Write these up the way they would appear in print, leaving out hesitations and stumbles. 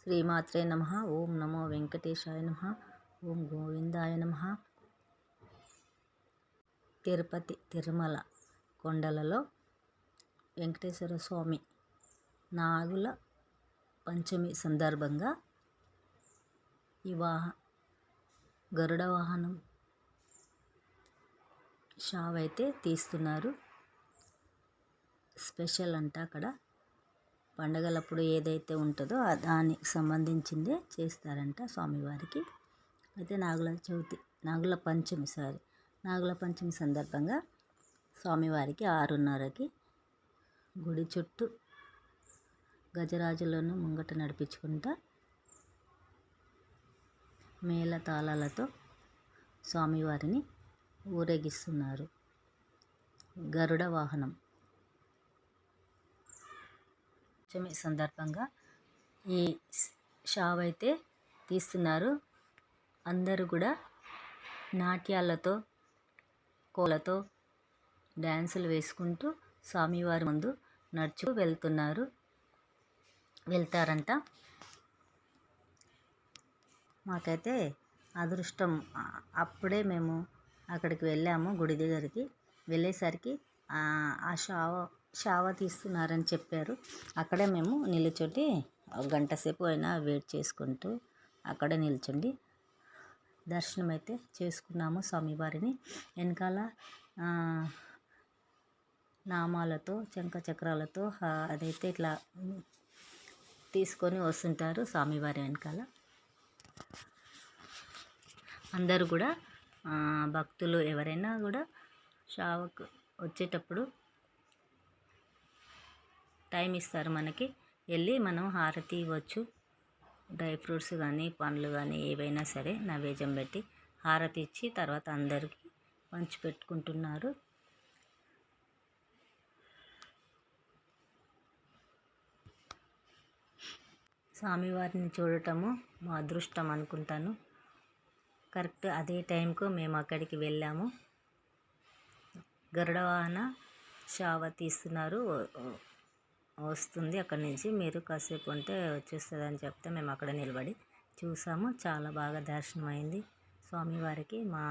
శ్రీమాత్రే నమః. ఓం నమో వెంకటేశాయ నమః. ఓం గోవిందాయ నమః. తిరుపతి తిరుమల కొండలలో వెంకటేశ్వర స్వామి నాగుల పంచమి సందర్భంగా ఈ గరుడ వాహనం షావ్ అయితే తీస్తున్నారు. స్పెషల్ అంట అక్కడ పండగలప్పుడు ఏదైతే ఉంటుందో దానికి సంబంధించిందే చేస్తారంట స్వామివారికి. అయితే నాగుల పంచమి సందర్భంగా స్వామివారికి 6:30కి గుడి చుట్టూ గజరాజులను ముంగట నడిపించుకుంటా మేళతాళాలతో స్వామివారిని ఊరేగిస్తున్నారు. గరుడ వాహనం పంచమి సందర్భంగా ఈ షావ్ అయితే తీస్తున్నారు. అందరూ కూడా నాట్యాలతో కోలతో డ్యాన్సులు వేసుకుంటూ స్వామివారి ముందు నడుచు వెళ్తారంట. మాకైతే అదృష్టం, అప్పుడే మేము అక్కడికి వెళ్ళాము. గుడి దగ్గరికి వెళ్ళేసరికి ఆ షావ తీస్తున్నారని చెప్పారు. అక్కడే మేము నిలుచోటి ఒక గంట సేపు అయినా వెయిట్ చేసుకుంటూ అక్కడే నిల్చుండి దర్శనం అయితే చేసుకున్నాము స్వామివారిని. వెనకాల నామాలతో శంఖ చక్రాలతో అదైతే ఇట్లా తీసుకొని వస్తుంటారు స్వామివారి వెనకాల. అందరూ కూడా భక్తులు ఎవరైనా కూడా షావకు వచ్చేటప్పుడు టైం ఇస్తారు మనకి, వెళ్ళి మనం హారతి ఇవ్వచ్చు. డ్రై ఫ్రూట్స్ కానీ పండ్లు కానీ ఏవైనా సరే నైవేద్యం పెట్టి హారతి ఇచ్చి తర్వాత అందరికీ పంచిపెట్టుకుంటున్నారు. స్వామివారిని చూడటము మా అదృష్టం అనుకుంటాను. కరెక్ట్ అదే టైంకు మేము అక్కడికి వెళ్ళాము. గరుడ వాహన షావ తీస్తున్నారు. వస్తుంది అక్కడి నుంచి, మీరు కాసేపు ఉంటే వచ్చేస్తుంది అని చెప్తే మేము అక్కడ నిలబడి చూసాము. చాలా బాగా దర్శనం అయింది స్వామివారికి. మా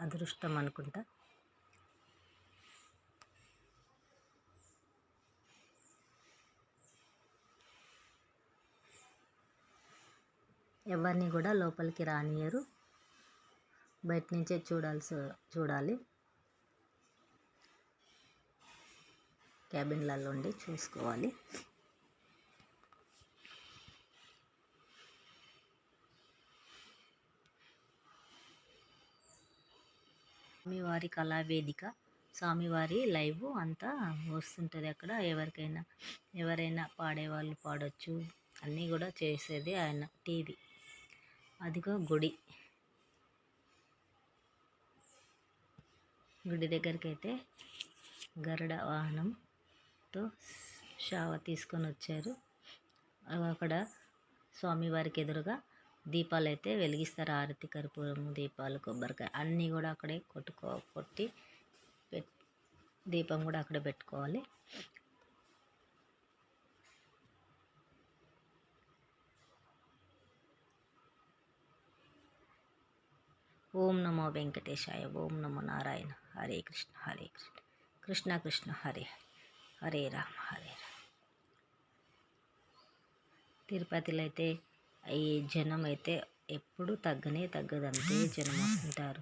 అదృష్టం అనుకుంటా. ఎవరిని కూడా లోపలికి రానియరు, బయట నుంచే చూడాలి. క్యాబిన్లలో ఉండి చూసుకోవాలి. స్వామివారి కళావేదిక, స్వామివారి లైవ్ అంతా వస్తుంటుంది అక్కడ. ఎవరైనా పాడేవాళ్ళు పాడొచ్చు, అన్నీ కూడా చేసేది ఆయన టీవీ. అదిగో గుడి దగ్గరికి అయితే గరుడ వాహనంతో షావ తీసుకొని వచ్చారు. అక్కడ స్వామివారికి ఎదురుగా దీపాలు అయితే వెలిగిస్తారు. హారతి, కర్పూరం, దీపాలు, కొబ్బరికాయ అన్నీ కూడా అక్కడే కొట్టి దీపం కూడా అక్కడే పెట్టుకోవాలి. ఓం నమో వెంకటేశాయ. ఓం నమో నారాయణ. హరే కృష్ణ హరే కృష్ణ కృష్ణ కృష్ణ హరే హరే రామ హరే రామ. తిరుపతిలో అయితే ఈ జనం అయితే ఎప్పుడు తగ్గదంతే జనం వస్తుంటారు.